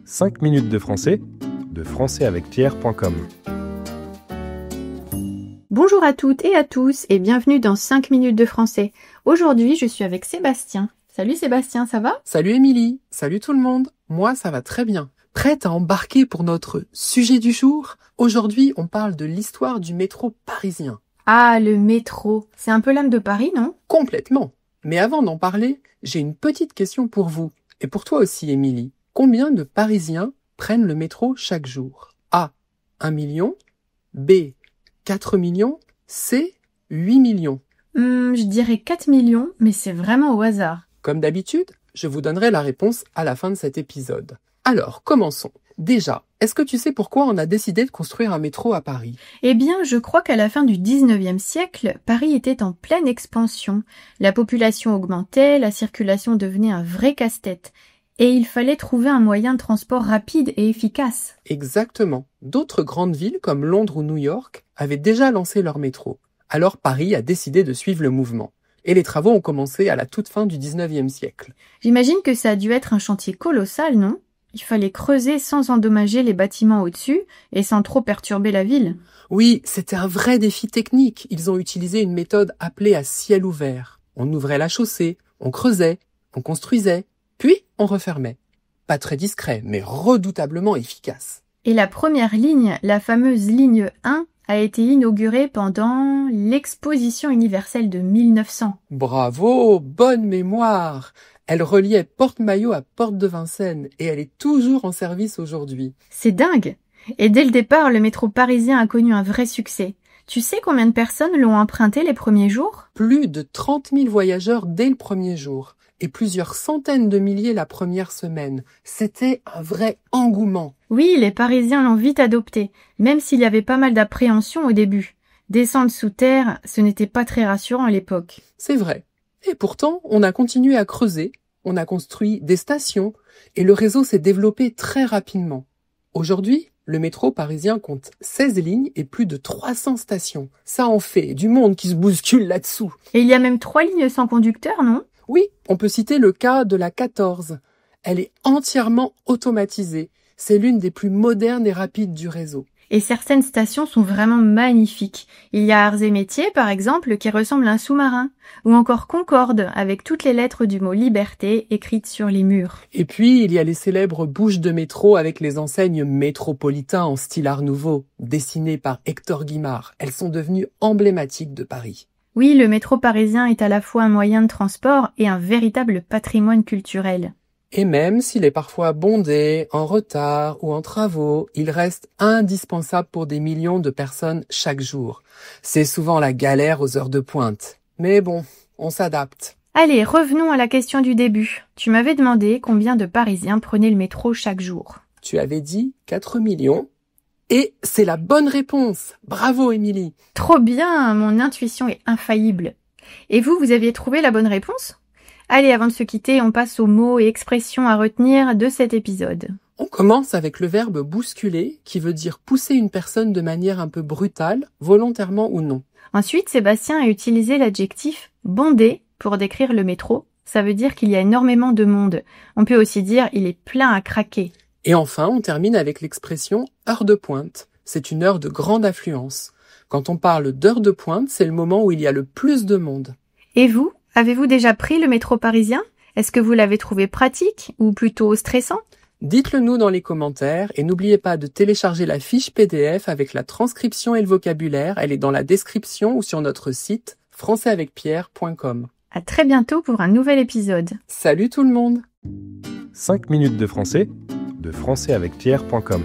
5 minutes de français, de françaisavecpierre.com. Bonjour à toutes et à tous et bienvenue dans 5 minutes de français. Aujourd'hui, je suis avec Sébastien. Salut Sébastien, ça va ? Salut Émilie, salut tout le monde. Moi, ça va très bien. Prête à embarquer pour notre sujet du jour ? Aujourd'hui, on parle de l'histoire du métro parisien. Ah, le métro. C'est un peu l'âme de Paris, non ? Complètement. Mais avant d'en parler, j'ai une petite question pour vous. Et pour toi aussi, Émilie. Combien de Parisiens prennent le métro chaque jour ? A. 1 million. B. 4 millions. C. 8 millions. Je dirais 4 millions, mais c'est vraiment au hasard. Comme d'habitude, je vous donnerai la réponse à la fin de cet épisode. Alors, commençons. Déjà, est-ce que tu sais pourquoi on a décidé de construire un métro à Paris ? Eh bien, je crois qu'à la fin du 19e siècle, Paris était en pleine expansion. La population augmentait, la circulation devenait un vrai casse-tête. Et il fallait trouver un moyen de transport rapide et efficace. Exactement. D'autres grandes villes comme Londres ou New York avaient déjà lancé leur métro. Alors Paris a décidé de suivre le mouvement. Et les travaux ont commencé à la toute fin du 19e siècle. J'imagine que ça a dû être un chantier colossal, non ? Il fallait creuser sans endommager les bâtiments au-dessus et sans trop perturber la ville. Oui, c'était un vrai défi technique. Ils ont utilisé une méthode appelée à ciel ouvert. On ouvrait la chaussée, on creusait, on construisait, puis on refermait. Pas très discret, mais redoutablement efficace. Et la première ligne, la fameuse ligne 1, a été inaugurée pendant l'exposition universelle de 1900. Bravo, bonne mémoire! Elle reliait Porte-Maillot à Porte de Vincennes et elle est toujours en service aujourd'hui. C'est dingue! Et dès le départ, le métro parisien a connu un vrai succès. Tu sais combien de personnes l'ont emprunté les premiers jours ? Plus de 30 000 voyageurs dès le premier jour et plusieurs centaines de milliers la première semaine. C'était un vrai engouement. Oui, les Parisiens l'ont vite adopté, même s'il y avait pas mal d'appréhension au début. Descendre sous terre, ce n'était pas très rassurant à l'époque. C'est vrai. Et pourtant, on a continué à creuser, on a construit des stations et le réseau s'est développé très rapidement. Aujourd'hui, le métro parisien compte 16 lignes et plus de 300 stations. Ça en fait du monde qui se bouscule là-dessous. Et il y a même 3 lignes sans conducteur, non ? Oui, on peut citer le cas de la 14. Elle est entièrement automatisée. C'est l'une des plus modernes et rapides du réseau. Et certaines stations sont vraiment magnifiques. Il y a Arts et Métiers, par exemple, qui ressemble à un sous-marin. Ou encore Concorde, avec toutes les lettres du mot liberté écrites sur les murs. Et puis, il y a les célèbres bouches de métro avec les enseignes métropolitains en style Art Nouveau, dessinées par Hector Guimard. Elles sont devenues emblématiques de Paris. Oui, le métro parisien est à la fois un moyen de transport et un véritable patrimoine culturel. Et même s'il est parfois bondé, en retard ou en travaux, il reste indispensable pour des millions de personnes chaque jour. C'est souvent la galère aux heures de pointe. Mais bon, on s'adapte. Allez, revenons à la question du début. Tu m'avais demandé combien de Parisiens prenaient le métro chaque jour. Tu avais dit 4 millions. Et c'est la bonne réponse. Bravo, Émilie. Trop bien, mon intuition est infaillible. Et vous aviez trouvé la bonne réponse ? Allez, avant de se quitter, on passe aux mots et expressions à retenir de cet épisode. On commence avec le verbe bousculer, qui veut dire pousser une personne de manière un peu brutale, volontairement ou non. Ensuite, Sébastien a utilisé l'adjectif bondé pour décrire le métro. Ça veut dire qu'il y a énormément de monde. On peut aussi dire il est plein à craquer. Et enfin, on termine avec l'expression heure de pointe. C'est une heure de grande affluence. Quand on parle d'heure de pointe, c'est le moment où il y a le plus de monde. Et vous ? Avez-vous déjà pris le métro parisien ? Est-ce que vous l'avez trouvé pratique ou plutôt stressant ? Dites-le nous dans les commentaires et n'oubliez pas de télécharger la fiche PDF avec la transcription et le vocabulaire. Elle est dans la description ou sur notre site françaisavecpierre.com. À très bientôt pour un nouvel épisode. Salut tout le monde ! 5 minutes de français, de françaisavecpierre.com.